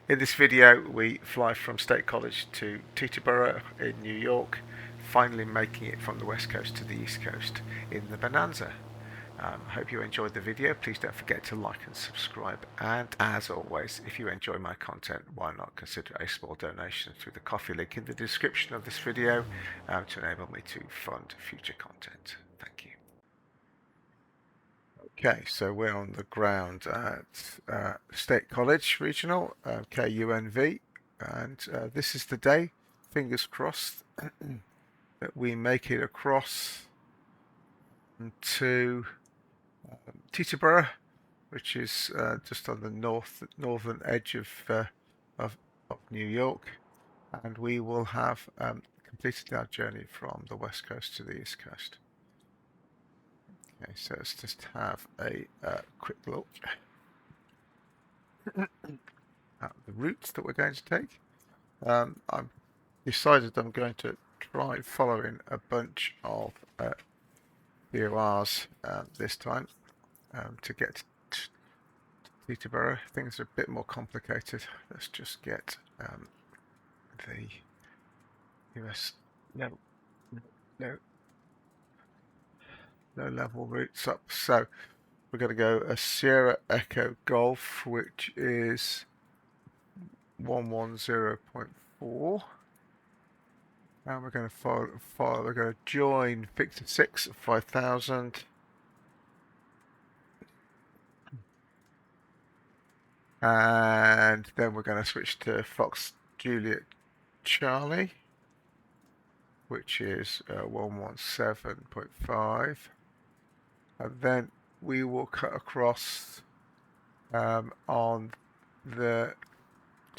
In this video we fly from State College to Teterborough in New York, finally making it from the west coast to the east coast in the Bonanza. Hope you enjoyed the video. Please don't forget to like and subscribe, and as always, if you enjoy my content, why not consider a small donation through the Coffee link in the description of this video to enable me to fund future content. Thank you. Okay, so we're on the ground at State College Regional, KUNV, and this is the day, fingers crossed, that we make it across to Teterborough, which is just on the northern edge of New York, and we will have completed our journey from the west coast to the east coast. Okay, so let's just have a quick look at the routes that we're going to take. I've decided I'm going to try following a bunch of VORs this time to get to Teterborough. Things are a bit more complicated. Let's just get the US low level routes up. So we're going to go a Sierra Echo Golf, which is 110.4. And we're going to follow. We're going to join Victor 6 at 5,000. And then we're going to switch to Fox Juliet Charlie, which is 117.5. And then we will cut across on the,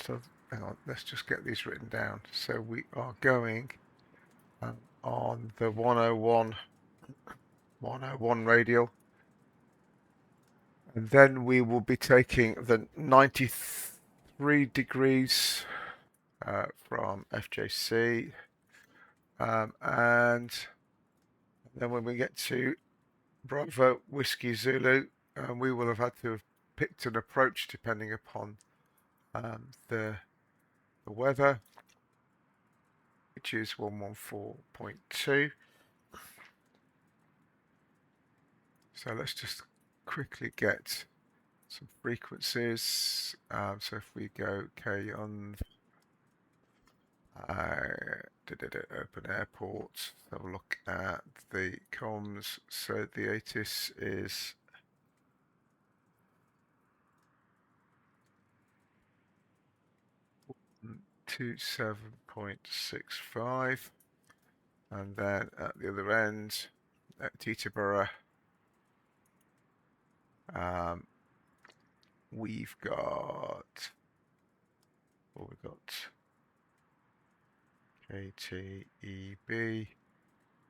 so hang on, let's just get these written down. So we are going on the 101 radial, and then we will be taking the 93 degrees from FJC, and then when we get to Bravo Whiskey Zulu, we will have had to have picked an approach depending upon the weather, which is 114.2. So let's just quickly get some frequencies. So if we go KUNV, open airport, have a look at the comms. So the ATIS is 27.65, and then at the other end at Teterborough, we've got KTEB,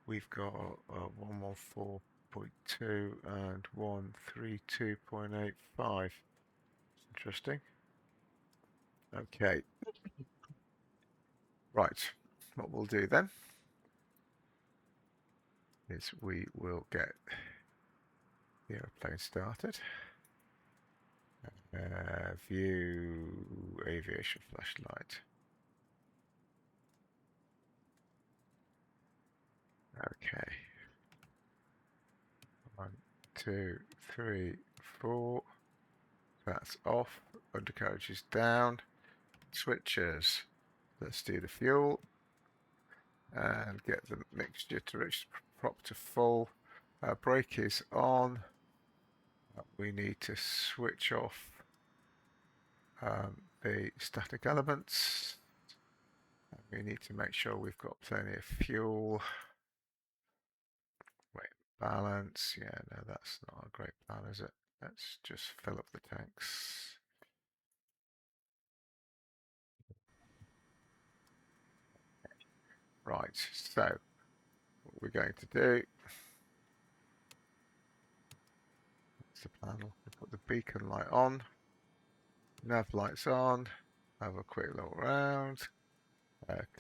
we've got 114.2 and 132.85. Interesting. Okay. Right. What we'll do then is we will get the airplane started. View aviation flashlight. Okay. 1, 2, 3, 4. That's off. Undercarriage is down. Switches. Let's do the fuel and get the mixture to reach prop to full. Brake is on. We need to switch off the static elements. We need to make sure we've got plenty of fuel. Wait, balance. Yeah, no, that's not a great plan, is it? Let's just fill up the tanks. Right, so what we're going to do, that's the plan. We'll put the beacon light on, nav lights on, have a quick look around,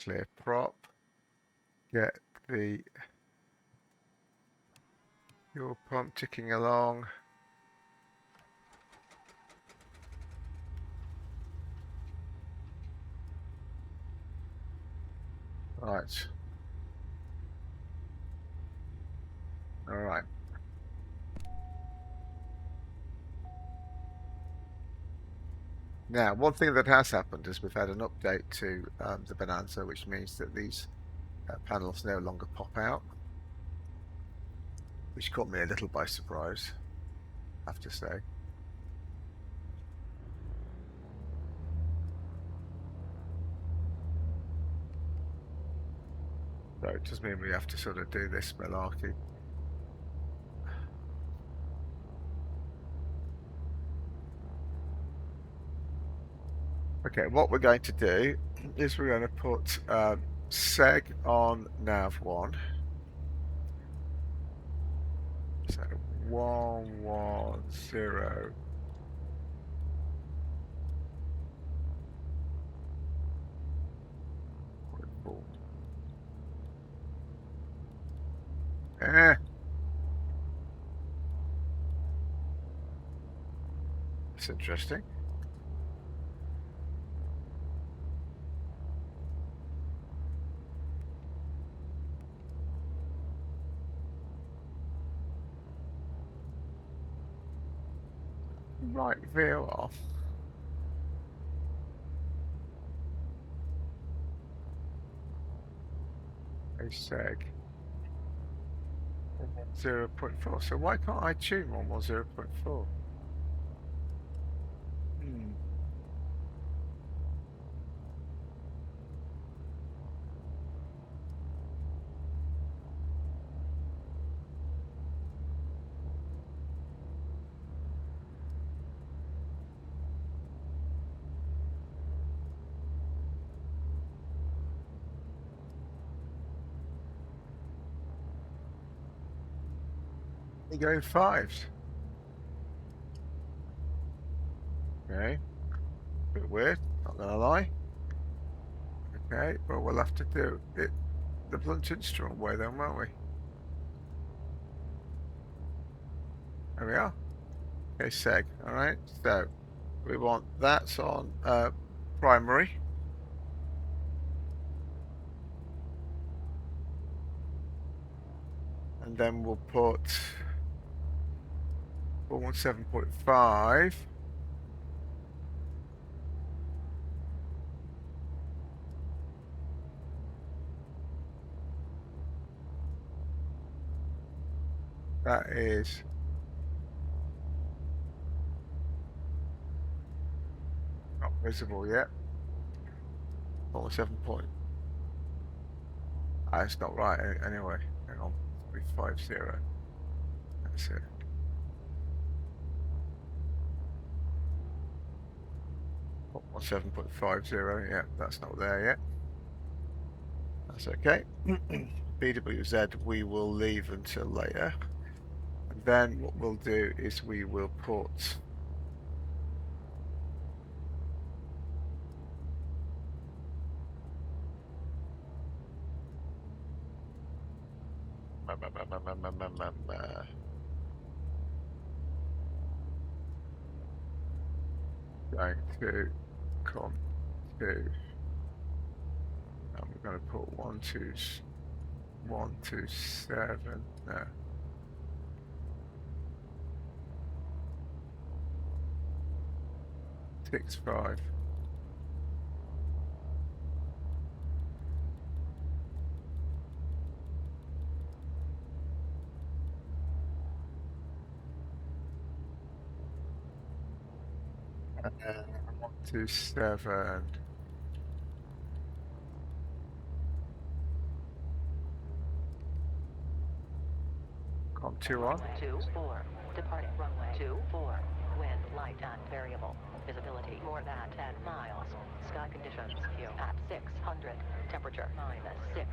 clear prop, get the fuel pump ticking along. Right. All right. Now, one thing that has happened is we've had an update to the Bonanza, which means that these panels no longer pop out, which caught me a little by surprise, I have to say. So it does mean we have to sort of do this malarkey. Okay, what we're going to do is we're going to put seg on nav1. So 110. That's interesting. Right, VOR. A seg 0.4. So why can't I tune 110.4? You go fives. Okay. Bit weird, not gonna lie. Okay, well we'll have to do it the blunt instrument way then, won't we? There we are. Okay, seg. Alright, so we want that's on primary. And then we'll put 417.5. That is not visible yet. 47 point. Ah, it's not right anyway. Hang on. 350. That's it. Oh, 7.50. Yeah, that's not there yet. That's okay. BWZ we will leave until later. And then what we'll do is we will put going to com to, and we're going to put 127 there. 65. And 127. Com 21. 24. Departing runway 24. Wind light and variable. Visibility more than 10 miles. Sky conditions here at 600. Temperature -6.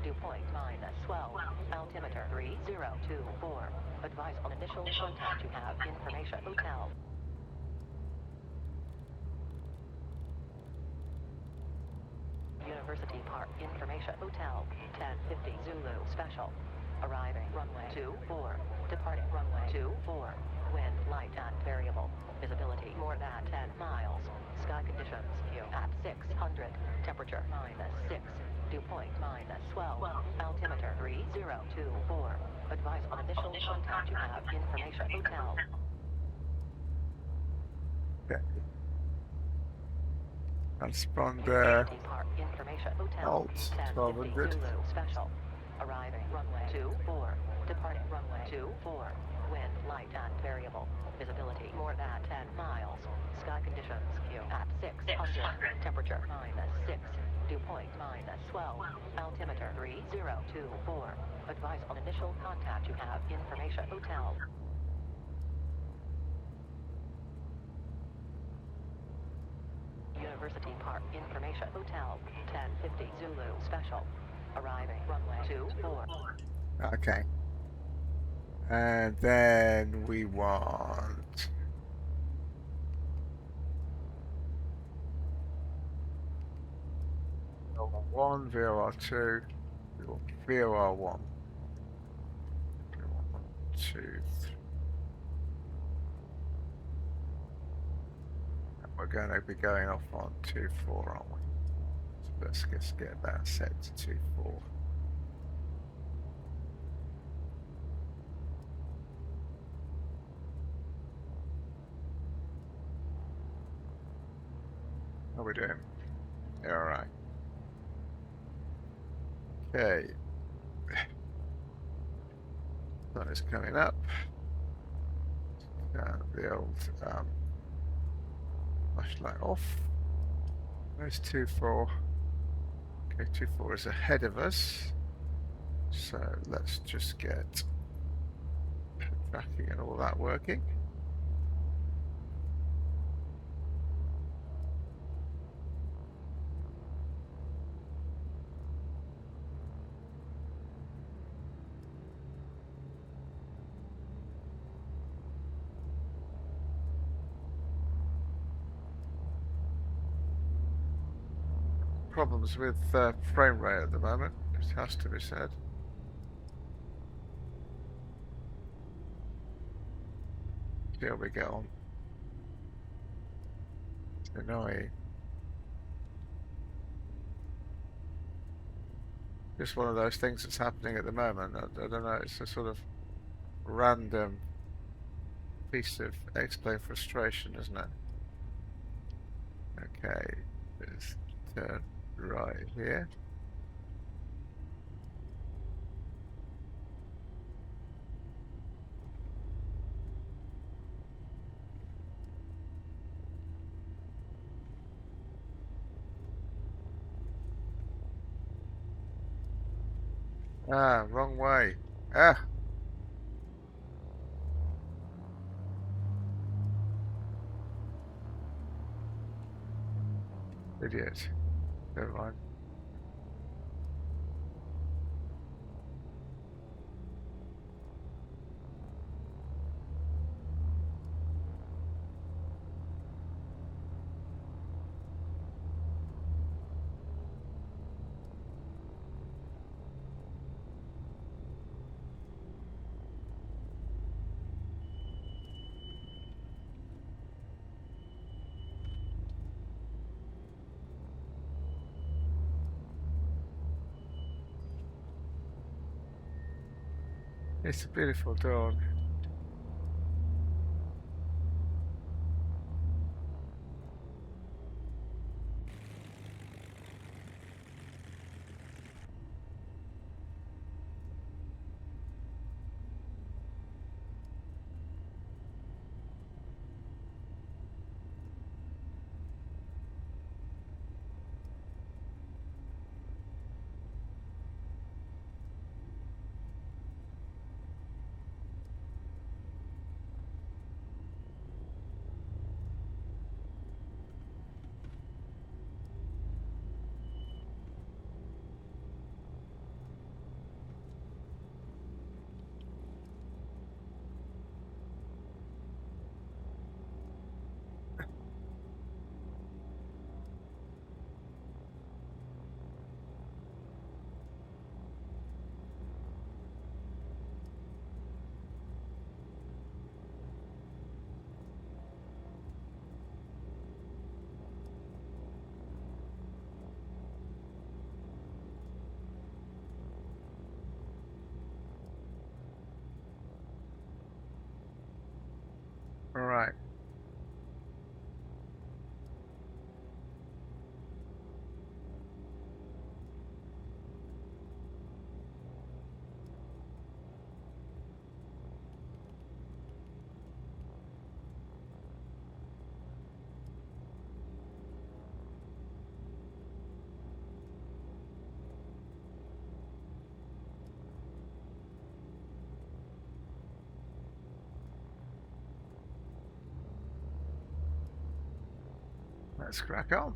Dew point -12. Altimeter 3024. Advise on initial contact to have information. Hotel. University Park information. Hotel 1050 Zulu special. Arriving runway 24. Departing runway 24. Wind light and variable. Visibility more than 10 miles. Sky conditions Q at 600. Temperature -6. Dew point -12. Altimeter 3024. Advise on initial contact you have information. Hotel. Okay. Transponder University Park information. Hotel. alt 1050 1200. Zulu special. Arriving runway 24. Departing runway 24. Wind light and variable. Visibility more than 10 miles. Sky conditions Q at 600. Temperature -6. Dew point -12. Altimeter 3024. Advise on initial contact you have information. Hotel. University Park information. Hotel. 1050 Zulu special. Arriving runway 24. Okay. And then we want VOR1, VOR2, VOR1. 2, 3. We're going to be going off on 2-4, aren't we? So let's just get that set to 2-4. How are we doing? Yeah, all right. Okay. Sun is coming up. The old flashlight off. There's 2-4. Okay, 2-4 is ahead of us. So let's just get tracking and all that working. Problems with frame rate at the moment, it has to be said. See how we get on. It's annoying. Just one of those things that's happening at the moment. I don't know, it's a sort of random piece of X-Plane frustration, isn't it? Okay, let's turn right here. Ah, wrong way. Ah! Idiot. Never mind. It's a beautiful dawn. Right. Let's crack on.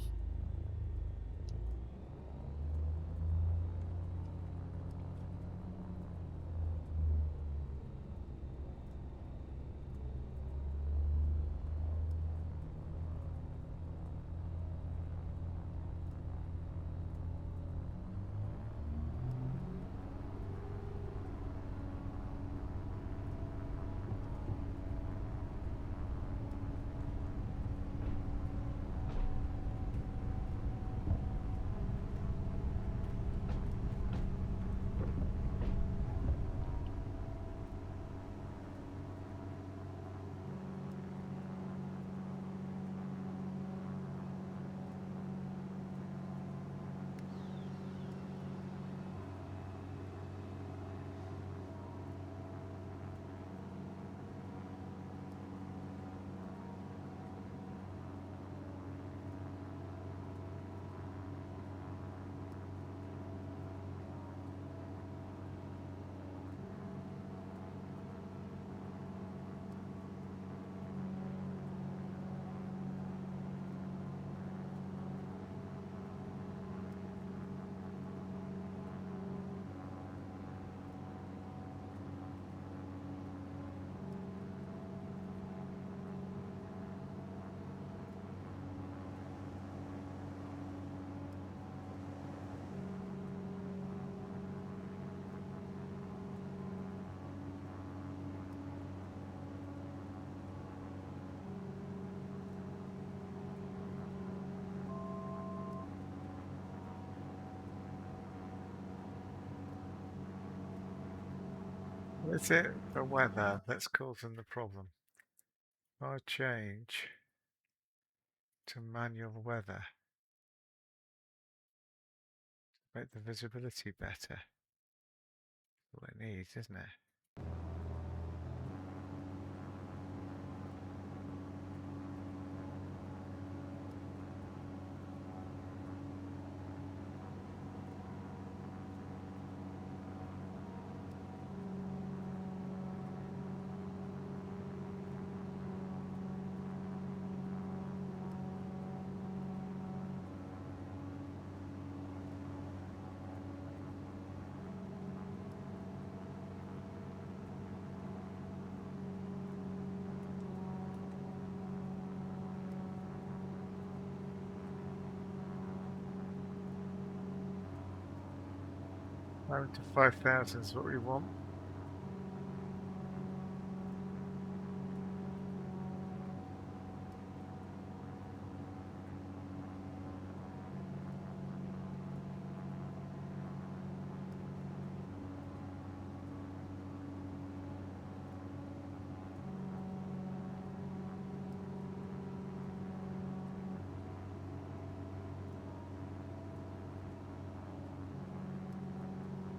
Is it the weather that's causing the problem? I change to manual weather. Make the visibility better. What it needs, isn't it? Going to 5,000 is what we want.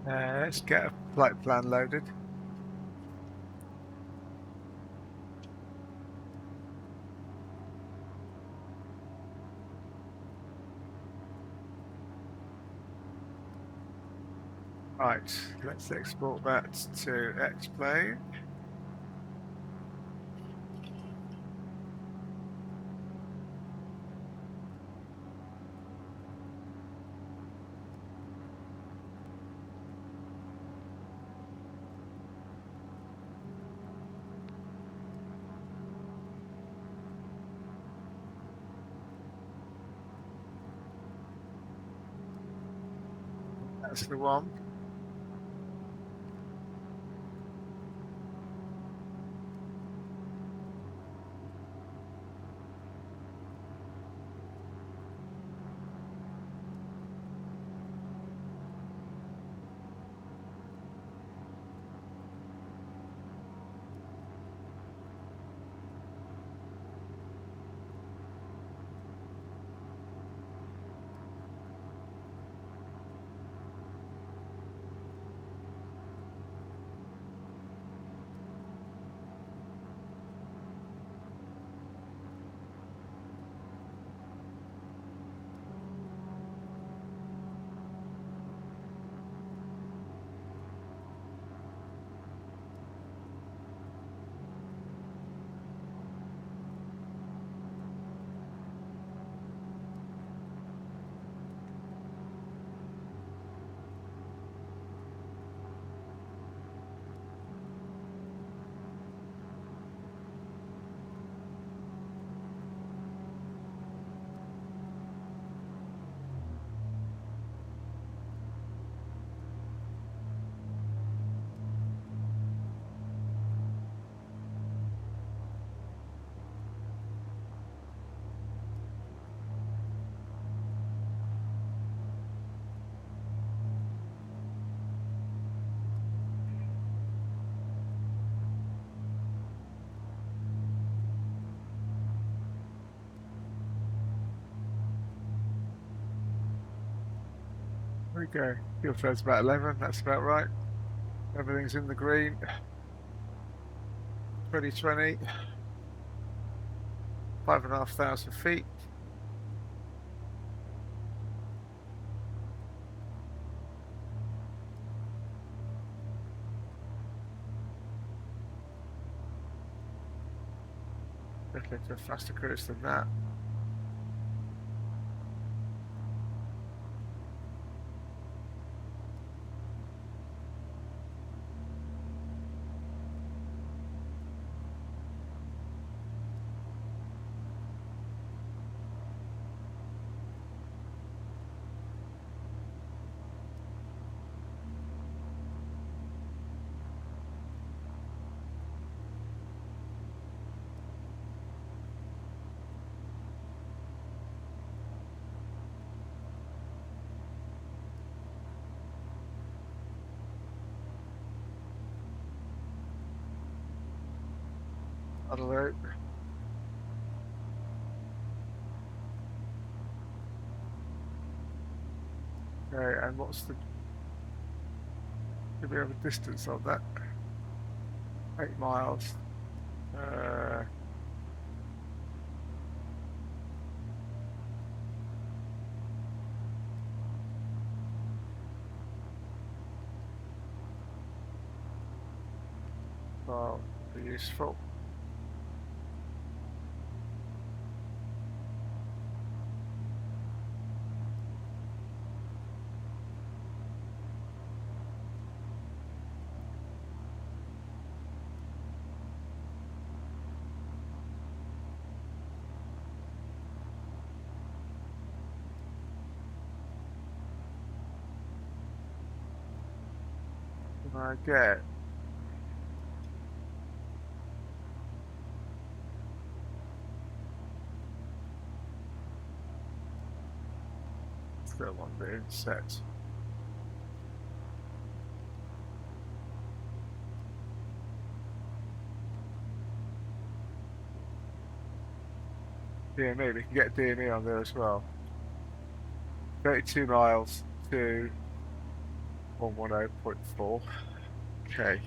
Let's get a flight plan loaded. Right, let's export that to X-Plane. That's the one. we go. Fuel flow's about 11, that's about right. Everything's in the green. 2020. 5,500 feet. Looking for a faster cruise than that. I don't know. Okay, and what's the... Do we have a distance on that? 8 miles. Well, be useful. I get still on the inset. DME, we can get DME on there as well. 32 miles to 110.4. Okay.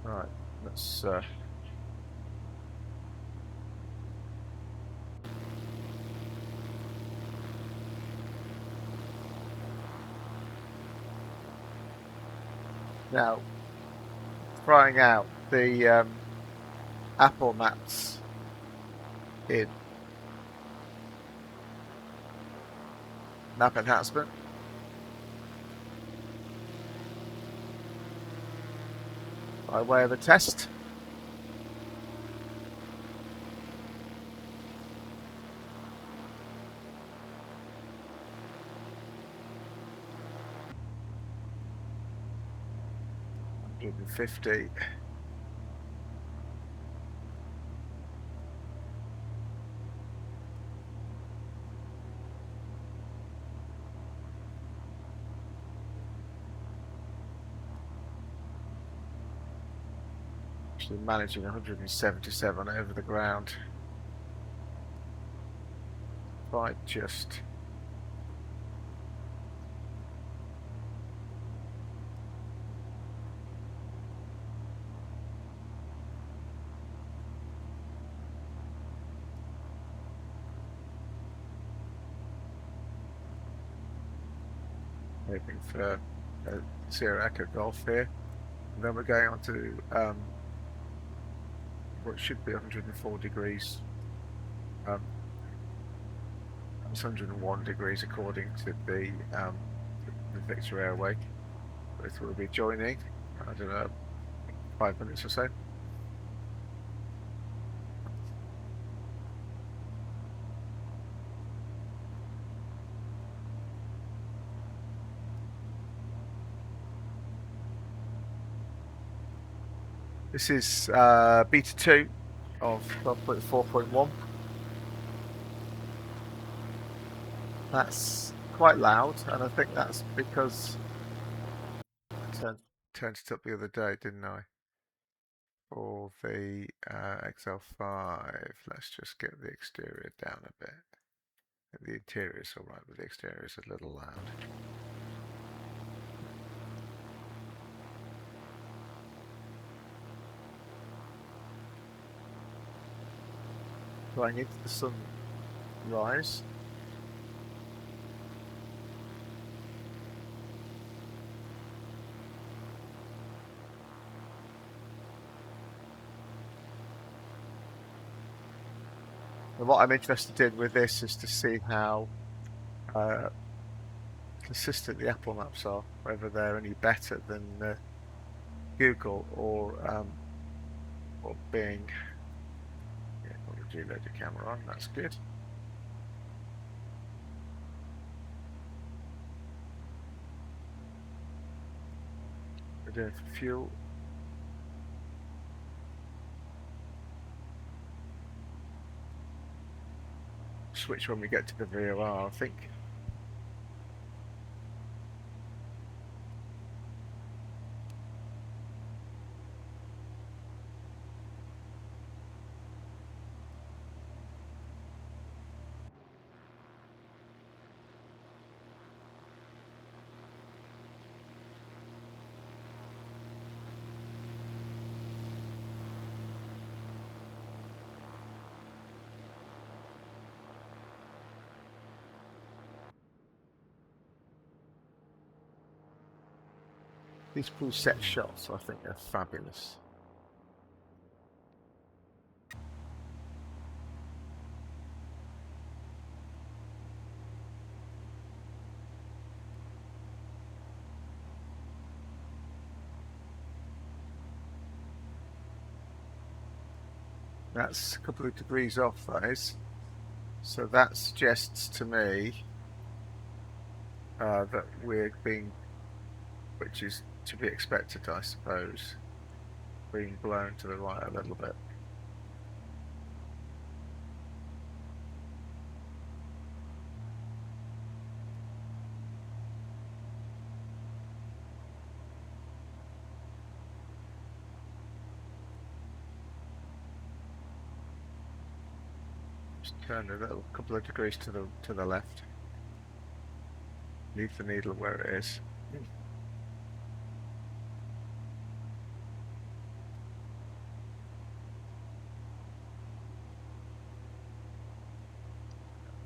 Right, let's now trying out the Apple Maps in Map Enhancement. By way of a test. $150. Actually managing 177 over the ground. By just hoping for Sierra Echo Golf here, and then we're going on to what should be 104 degrees. It's 101 degrees according to the Victor Airway. Both will be joining, I don't know, 5 minutes or so. This is beta 2 of 12.4.1. That's quite loud, and I think that's because I turned it up the other day, didn't I? For the XL5. Let's just get the exterior down a bit. The interior is alright, but the exterior is a little loud. Going into the sunrise. And what I'm interested in with this is to see how consistent the Apple maps are, whether they're any better than Google or Bing. Yeah, got the G-loader camera on, that's good. We're doing for fuel. Switch when we get to the VOR, I think. These preset shots, I think they're fabulous. That's a couple of degrees off, that is. So that suggests to me that we're being, which is to be expected, I suppose, being blown to the right a little bit. Just turn a little couple of degrees to the left. Leave the needle where it is.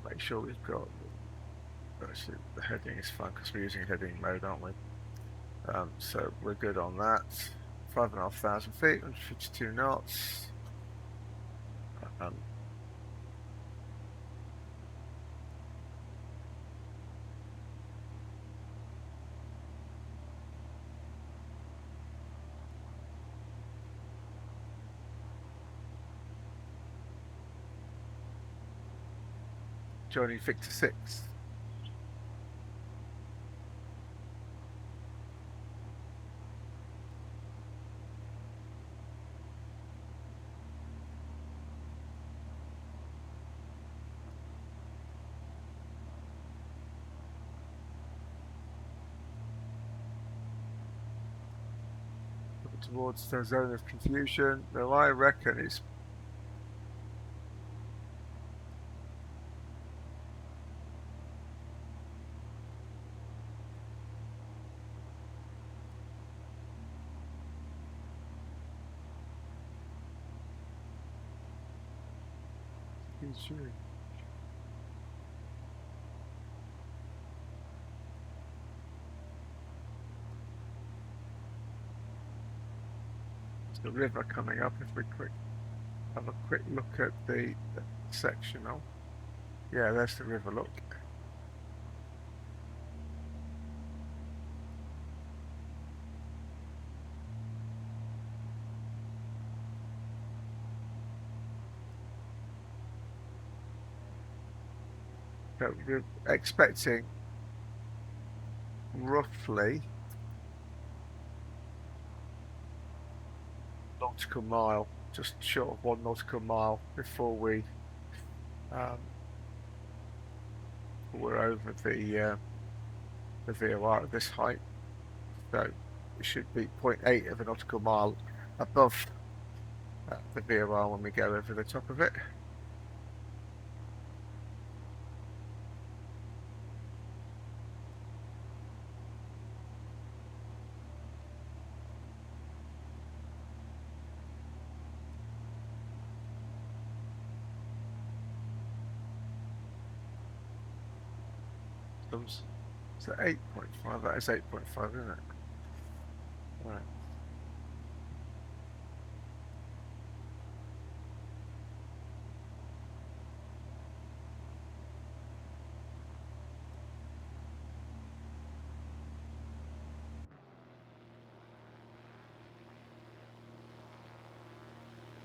Make sure we've got, actually the heading is fine because we're using heading mode, aren't we? So we're good on that. 5,500 feet, 152 knots. Joining Victor 6. Towards the zone of confusion, though I reckon it's sure. The river coming up. If we have a quick look at the sectional, yeah, there's the river. Look, so we're expecting roughly along nautical mile, just short of 1 nautical mile before we're over the VOR at this height. So it should be 0.8 of a nautical mile above the VOR when we go over the top of it. So 8.5, that is 8.5, isn't it? Right.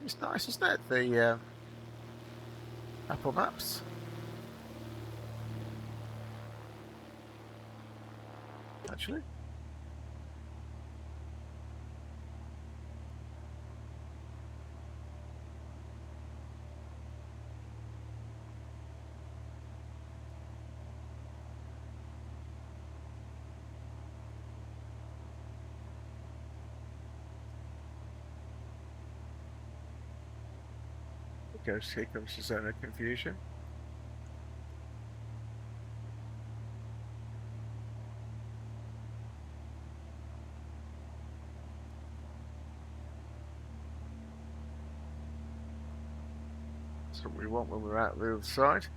It's nice, isn't it? The Apple Maps. Actually. Here comes the zone of confusion. That's what we want when we're out the other side.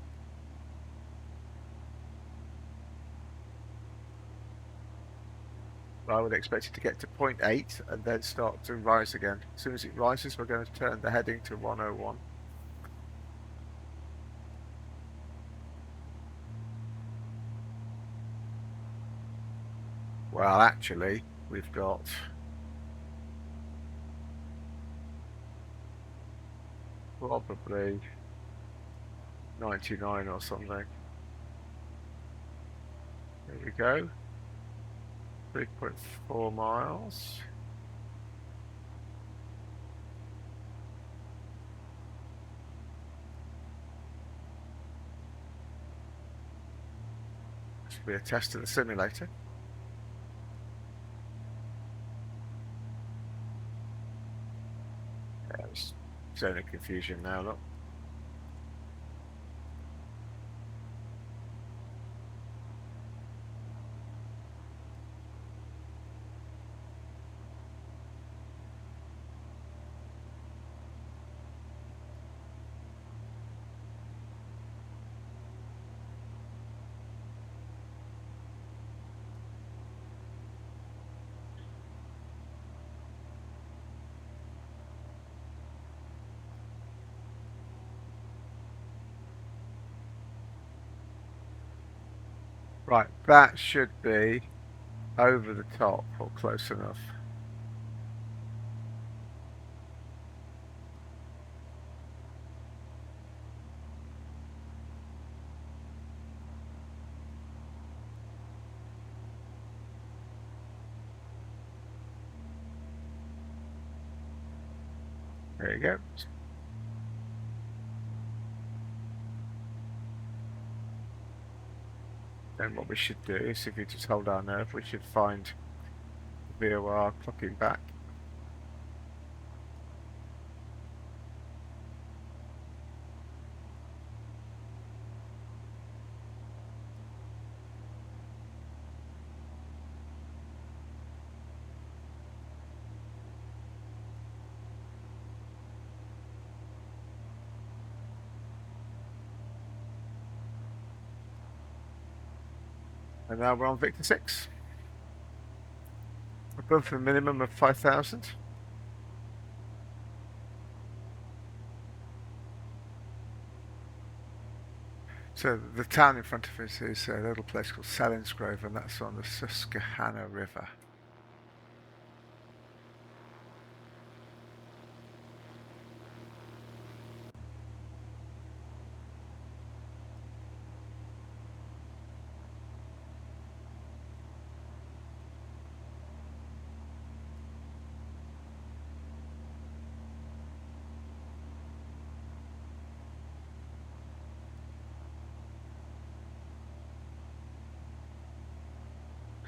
I would expect it to get to 0.8 and then start to rise again. As soon as it rises, we're going to turn the heading to 101. Well, actually, we've got probably 99 or something. There we go. 3.4 miles. This will be a test of the simulator. Yeah, it's zone of confusion now, look. Right, that should be over the top or close enough. There you go. Then what we should do is, if you just hold our nerve, we should find the VOR clocking back. And now we're on Victor 6. Above the minimum of 5,000. So the town in front of us is a little place called Selinsgrove, and that's on the Susquehanna River.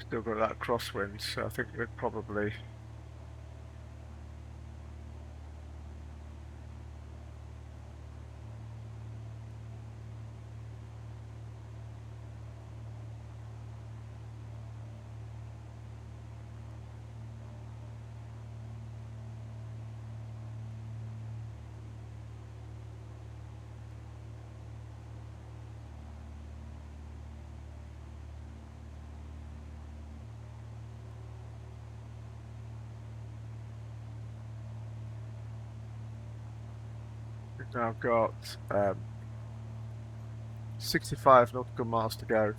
Still got that crosswind, so I think we're probably we've now got 65 nautical miles to go.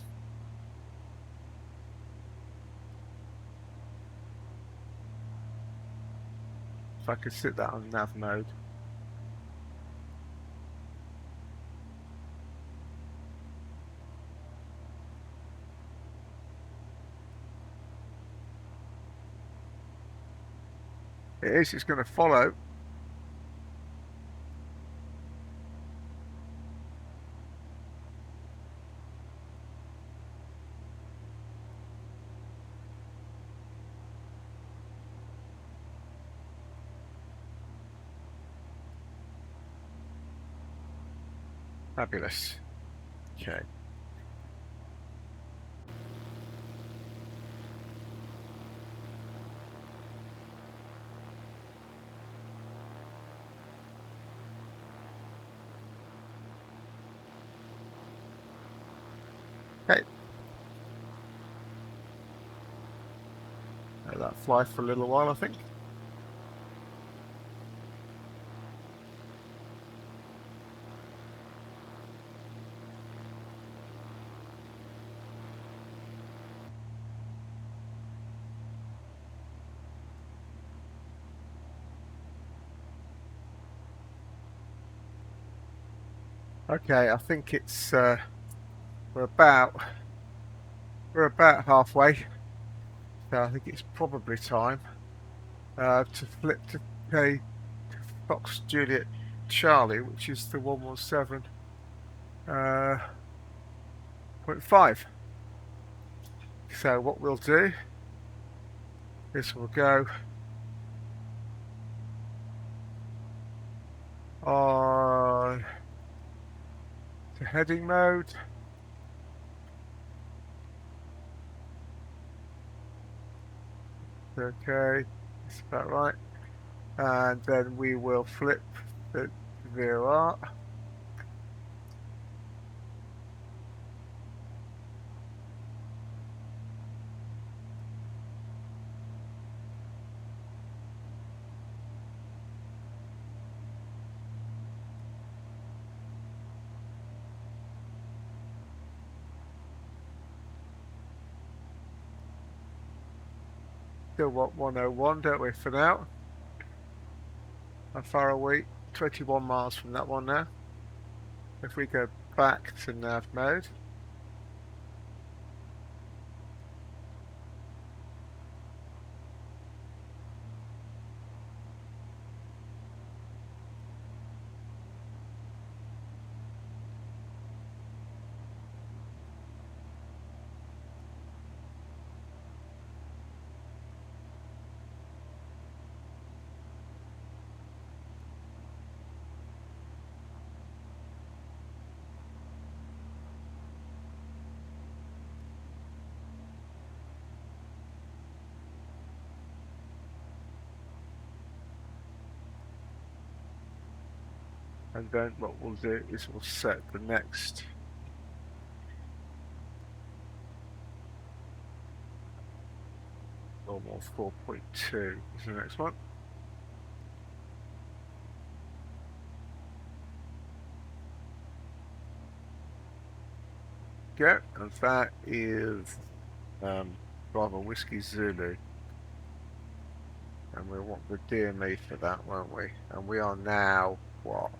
If I could sit that on nav mode. It is, it's going to follow. Fabulous. Okay. Okay. Let that fly for a little while, I think. Okay, I think it's we're about halfway, so I think it's probably time to flip to K to Fox Juliet Charlie, which is the 117.5. So what we'll do is we'll go on to heading mode. Okay, that's about right. And then we will flip the VOR. Still want 101, don't we, for now? How far are we? 21 miles from that one now. If we go back to nav mode. And then what we'll do is we'll set the next normal 4.2 is the next one. Okay, and that is Bravo Whiskey Zulu. And we want the DME for that, won't we? And we are now what?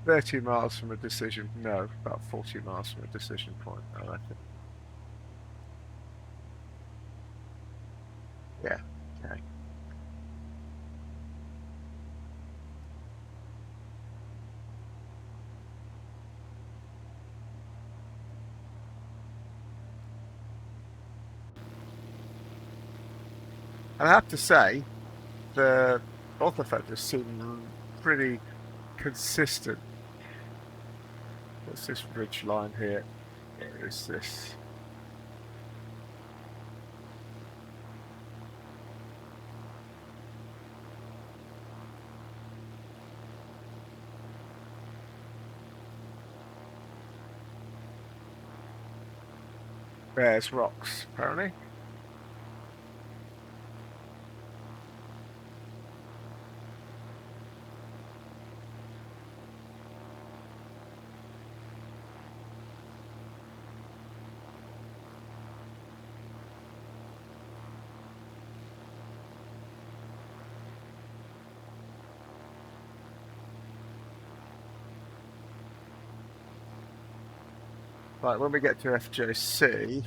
30 miles from a decision. No, about 40 miles from a decision point, I reckon. Yeah, okay. And I have to say, the orthophotos seem pretty consistent. What's this ridge line here? Where is this? There's rocks, apparently. Right, when we get to FJC,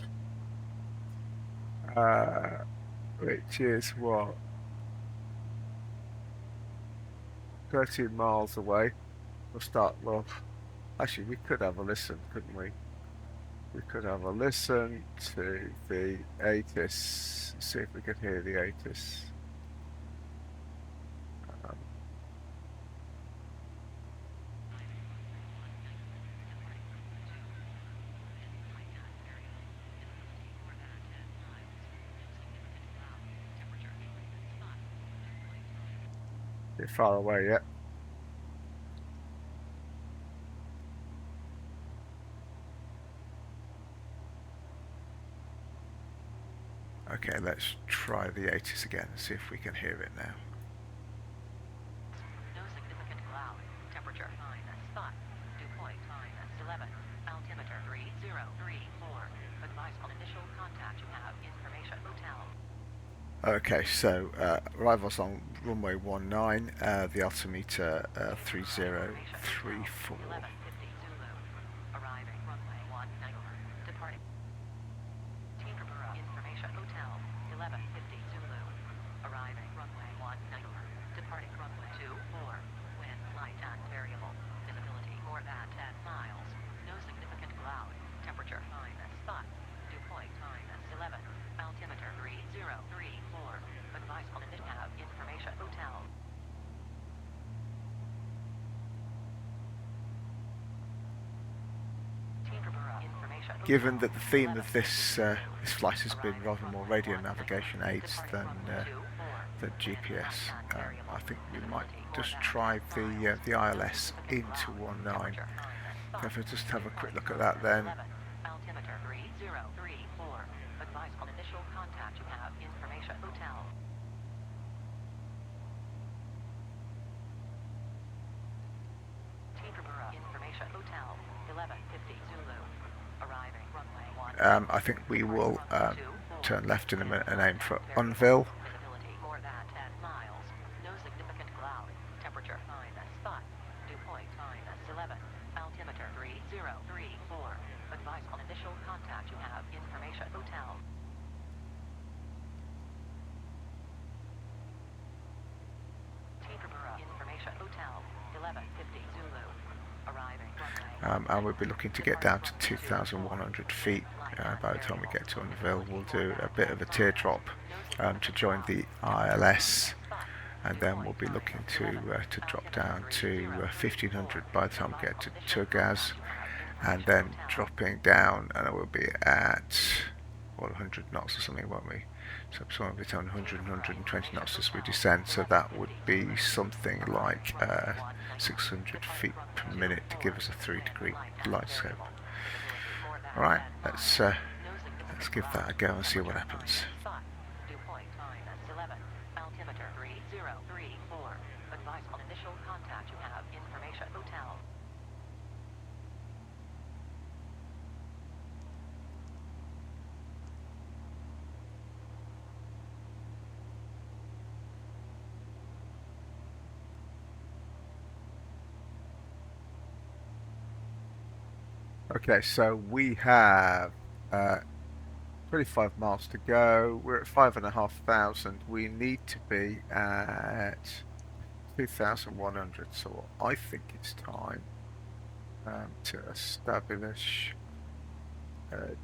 which is what? 13 miles away. We'll start, well, actually we could have a listen, couldn't we? We could have a listen to the ATIS, see if we could hear the ATIS. Bit far away yet. Okay, let's try the ATIS again and see if we can hear it now. No significant cloud. Temperature -5. Dew point -11. Altimeter 3034. Advice on initial contact. You have information. Hotel. Okay, so arrivals on runway 19, the altimeter 3034. 11:50 Zulu. Arriving runway 19. Departing. Teterborough information. Hotel. 11:50 Zulu. Arriving runway 19. Departing runway 24. Wind light and variable. Visibility more than 10 miles. No significant cloud. Temperature -5. Dew point -11. Altimeter 3034. Advice on initial have information. Hotel. Teterborough information. Given that the theme of this flight has been rather more radio navigation aids than GPS, I think we might just try the ILS into 19. So if we just have a quick look at that then. Altimeter 3034. Advice on initial contact. You have information. Hotel. Teterborough information. Hotel. 11:50 Zulu. Arriving runway 1. I think we will turn left in a minute and aim for Unville. Visibility more than 10 miles. No significant cloud. Temperature -5. Dew point -11. Altimeter 3034. Advice on initial contact. You have information. Hotel. Teterborough information. Hotel. 11:50 Zulu. Arriving runway. And we'll be looking to get down to 2,100 feet by the time we get to Unville. We'll do a bit of a teardrop to join the ILS, and then we'll be looking to drop down to 1,500 by the time we get to Turgaz, and then dropping down, and we'll be at 100 knots or something, won't we? So somewhere between 100 and 120 knots as we descend, so that would be something like 600 feet per minute to give us a 3-degree light scope. Alright, let's give that a go and see what happens. Dew point -11. Altimeter 3034. Advice on initial contact. You have information. Hotel. Okay, so we have 25 miles to go. We're at 5,500. We need to be at 2,100. So I think it's time to establish a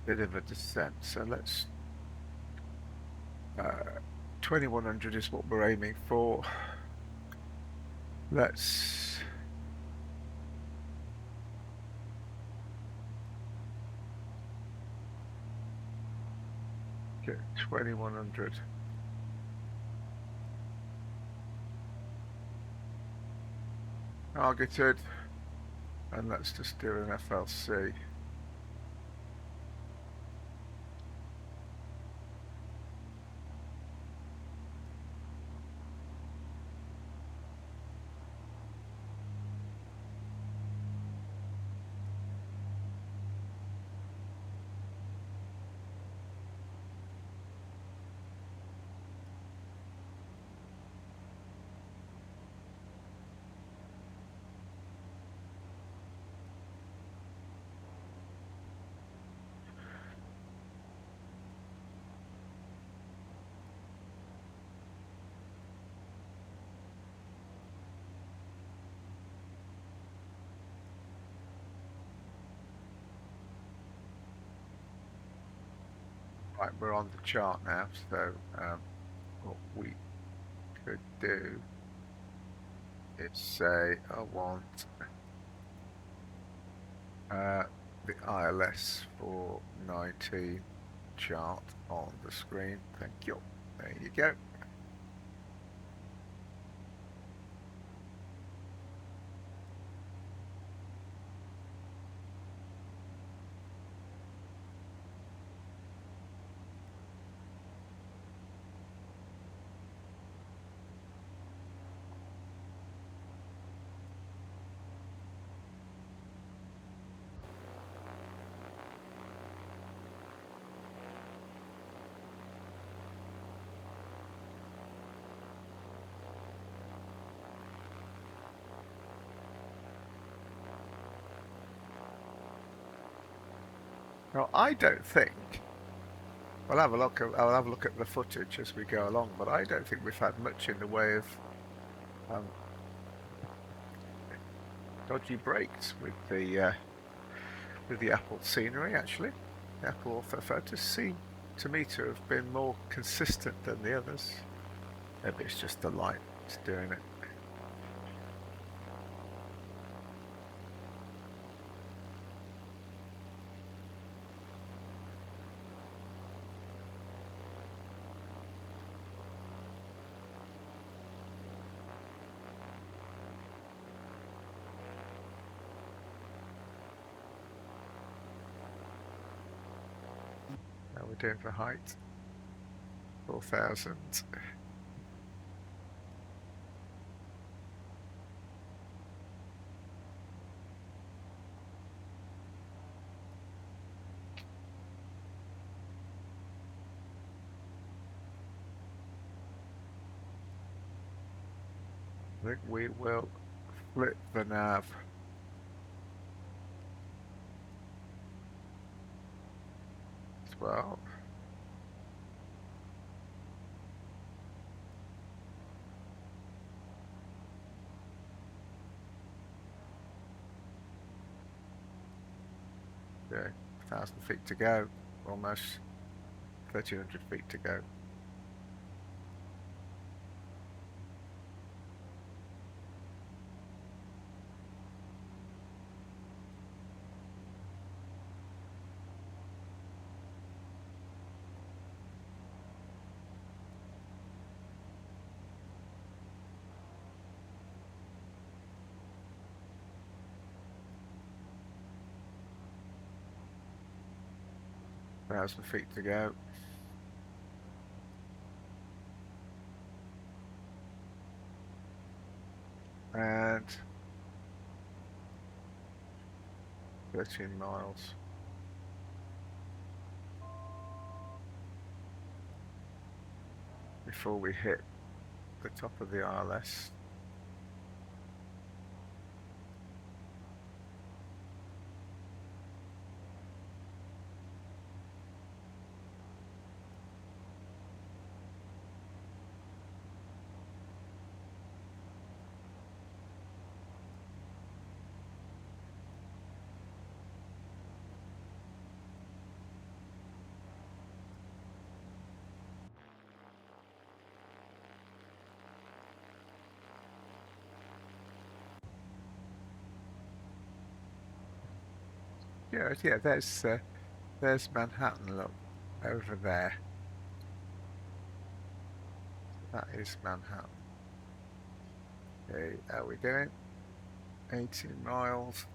bit of a descent. So let's 2100 is what we're aiming for. Let's get 2100. Targeted, and let's just do an FLC. Right, we're on the chart now, so what we could do is say I want the ILS for 19 chart on the screen. Thank you. There you go. Now, I don't think. I'll have a look. I'll have a look at the footage as we go along, but I don't think we've had much in the way of dodgy breaks with the Apple scenery. Actually, the Apple photos seem to me to have been more consistent than the others. Maybe it's just the light that's doing it. How we're doing for height? 4,000. I think we will flip the nav. As well. Okay, 1,000 feet to go, almost 1,300 feet to go. Thousand feet to go. And 13 miles. Before we hit the top of the ILS. Yeah, there's Manhattan, look, over there. That is Manhattan. Okay, how are we doing? 18 miles.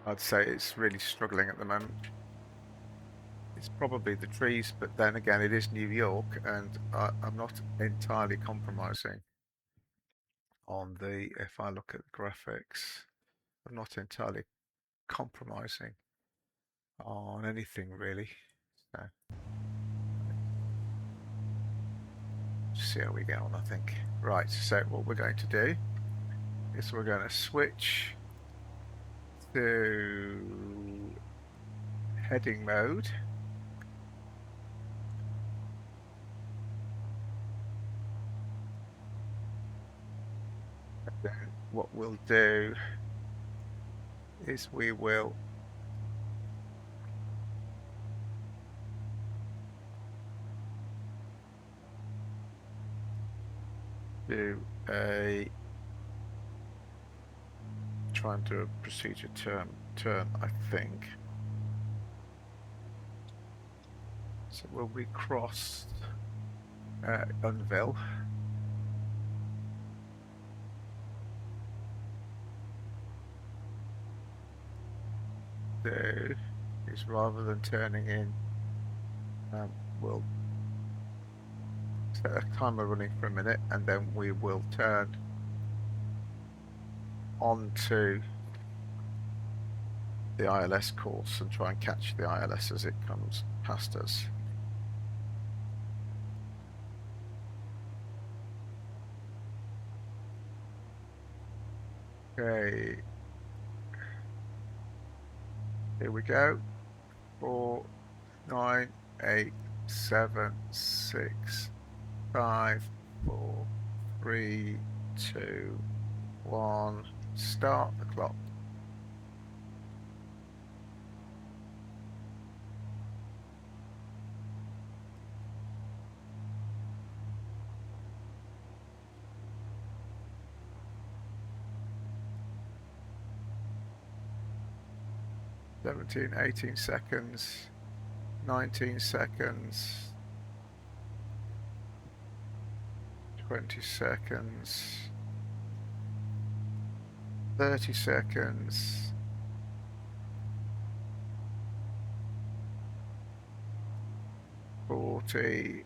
I'd say it's really struggling at the moment. It's probably the trees, but then again, it is New York, and I'm not entirely compromising on the, if I look at the graphics, I'm not entirely compromising on anything really. So, see how we get on, I think. Right, so what we're going to do is we're going to switch to heading mode. And then what we'll do is we will do a try and do a procedure turn, I think. So will we cross Unville? Do is rather than turning in, we'll set a timer running for a minute, and then we will turn onto the ILS course and try and catch the ILS as it comes past us. Okay, here we go. 4, 9, 8, 7, 6, 5, 4, 3, 2, 1. Start the clock. 17, 18 seconds, 19 seconds, 20 seconds, 30 seconds, 40,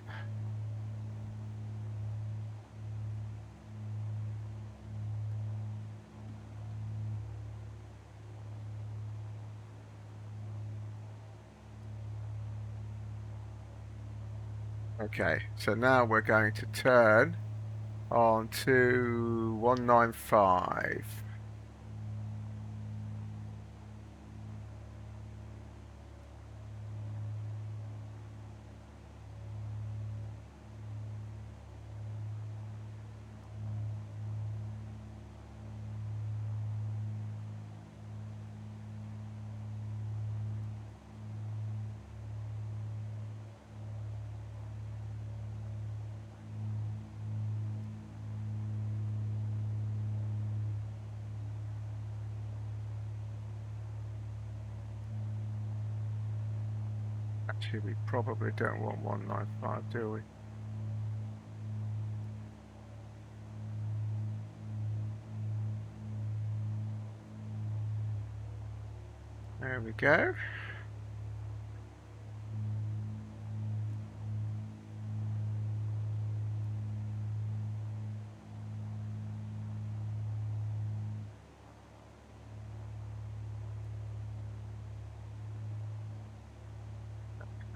okay, so now we're going to turn on to 195. Actually, we probably don't want 195, do we? There we go.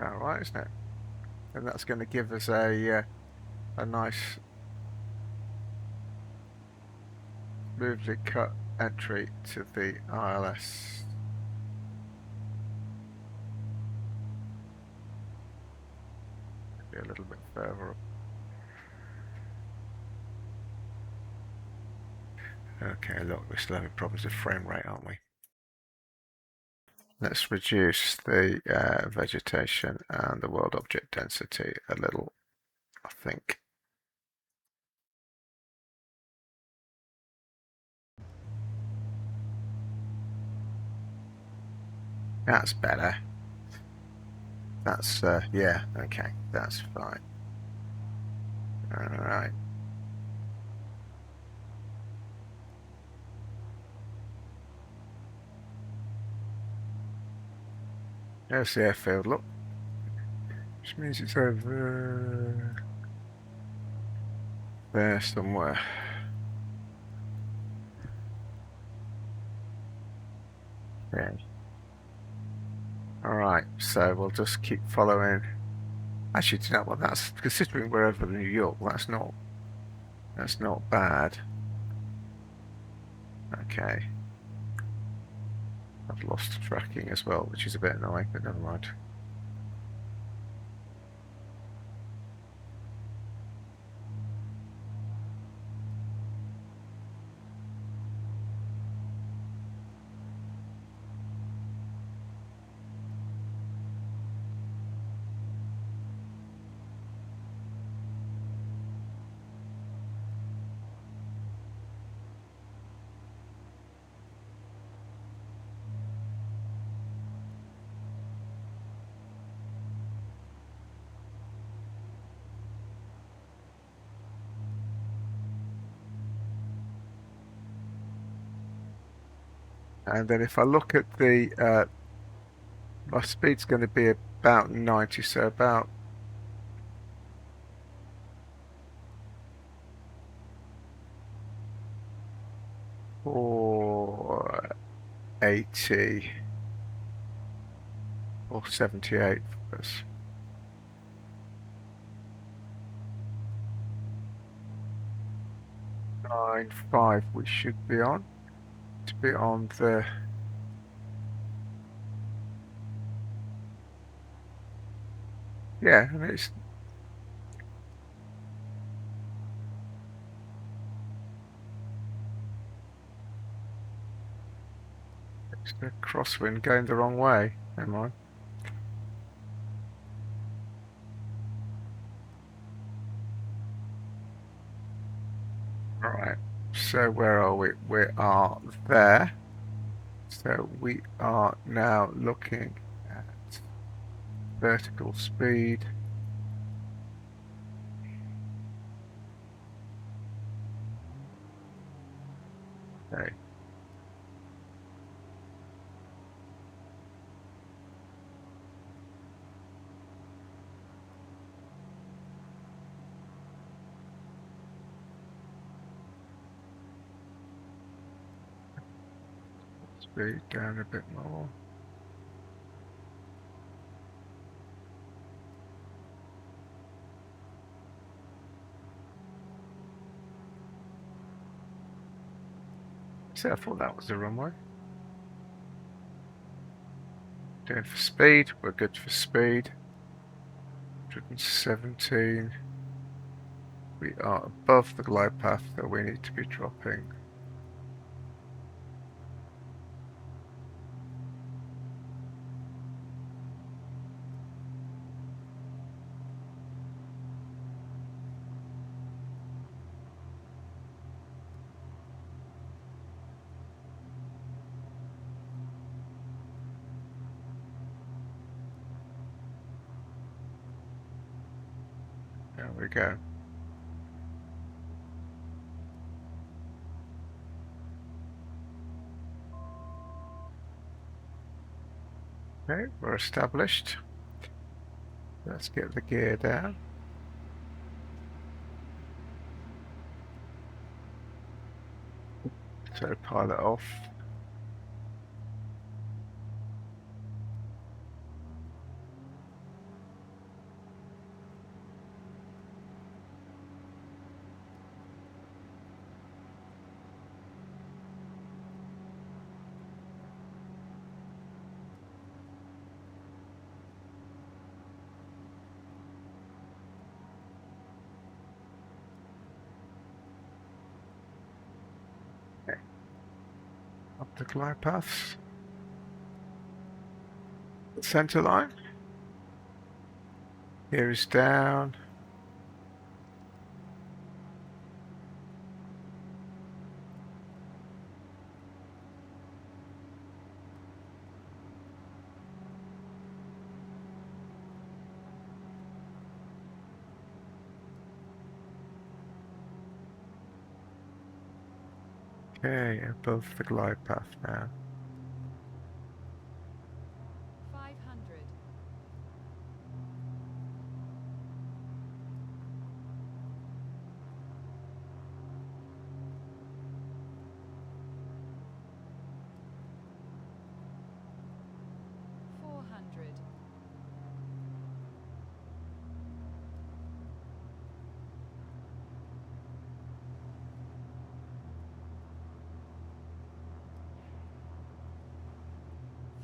All right, isn't it? And that's going to give us a nice smoothly cut entry to the ILS. Maybe a little bit further up. Okay, look, we're still having problems with frame rate, aren't we? Let's reduce the vegetation and the world object density a little, I think. That's better. That's, yeah, okay, that's fine. All right. There's the airfield, look. Which means it's over there somewhere. Yeah. All right, so we'll just keep following. Actually, do you know what? That's considering we're over New York. That's not bad. Okay. I've lost tracking as well, which is a bit annoying, but never mind. And then if I look at the, my speed's going to be about 90, so about 480 or 78 for us. 95 we should be on. To be on the yeah, and it's the crosswind going the wrong way. Never mind. All right. So where are we? We are there. So we are now looking at vertical speed. Okay. Speed down a bit more. So I thought that was the runway. Doing for speed, we're good for speed. 117. We are above the glide path that we need to be dropping. There we go. Okay, we're established. Let's get the gear down. So pilot off. Okay. Up the glide paths. Center line. Here is down. Okay, above the glide path now. 500. 400.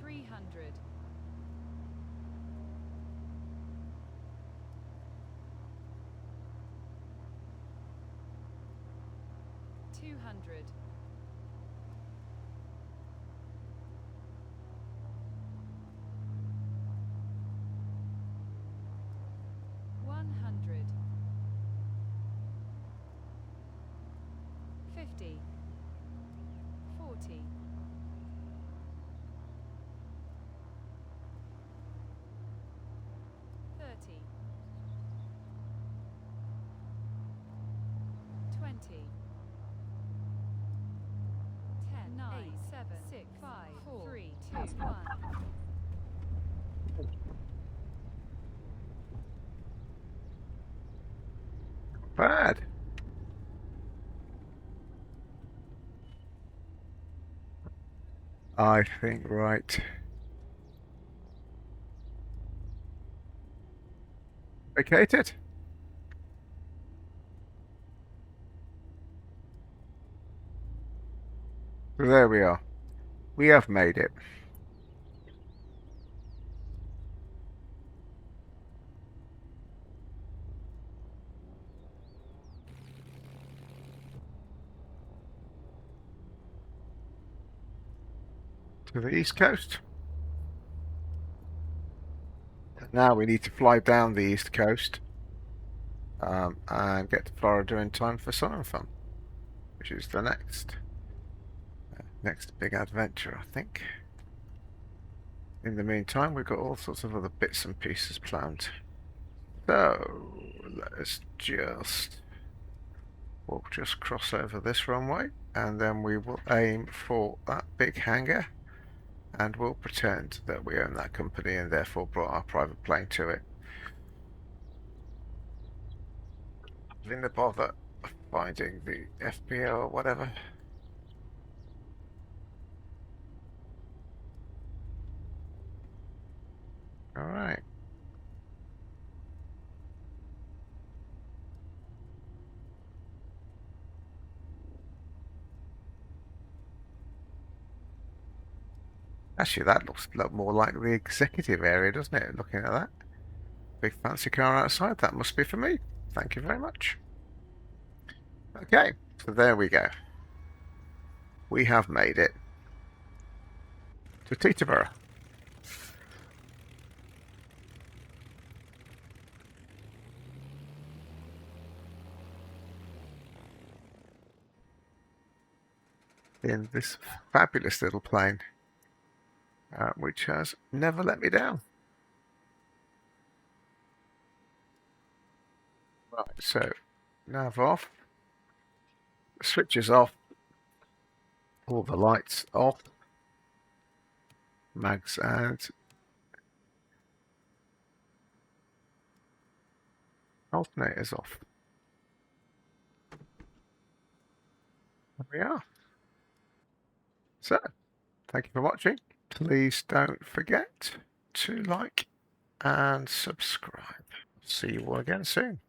300. 200. 100. 50. 40. 30. 20. 10, 9, 7, 6, 5, 4, 3, 2, 1. Bad. I think right. Vacated. So there we are. We have made it. To the east coast. Now we need to fly down the east coast and get to Florida in time for Sun and Fun, which is the next next big adventure, I think. In the meantime, we've got all sorts of other bits and pieces planned. So let's we'll just cross over this runway, and then we will aim for that big hangar, and we'll pretend that we own that company and therefore brought our private plane to it. In the bother of finding the FPO or whatever. All right. Actually, that looks a lot more like the executive area, doesn't it? Looking at that. Big fancy car outside. That must be for me. Thank you very much. Okay, so there we go. We have made it to Teterborough. In this fabulous little plane, which has never let me down. Right, so nav off, switches off, all the lights off, mags and alternators off. There we are. So, thank you for watching. Please don't forget to like and subscribe. See you all again soon.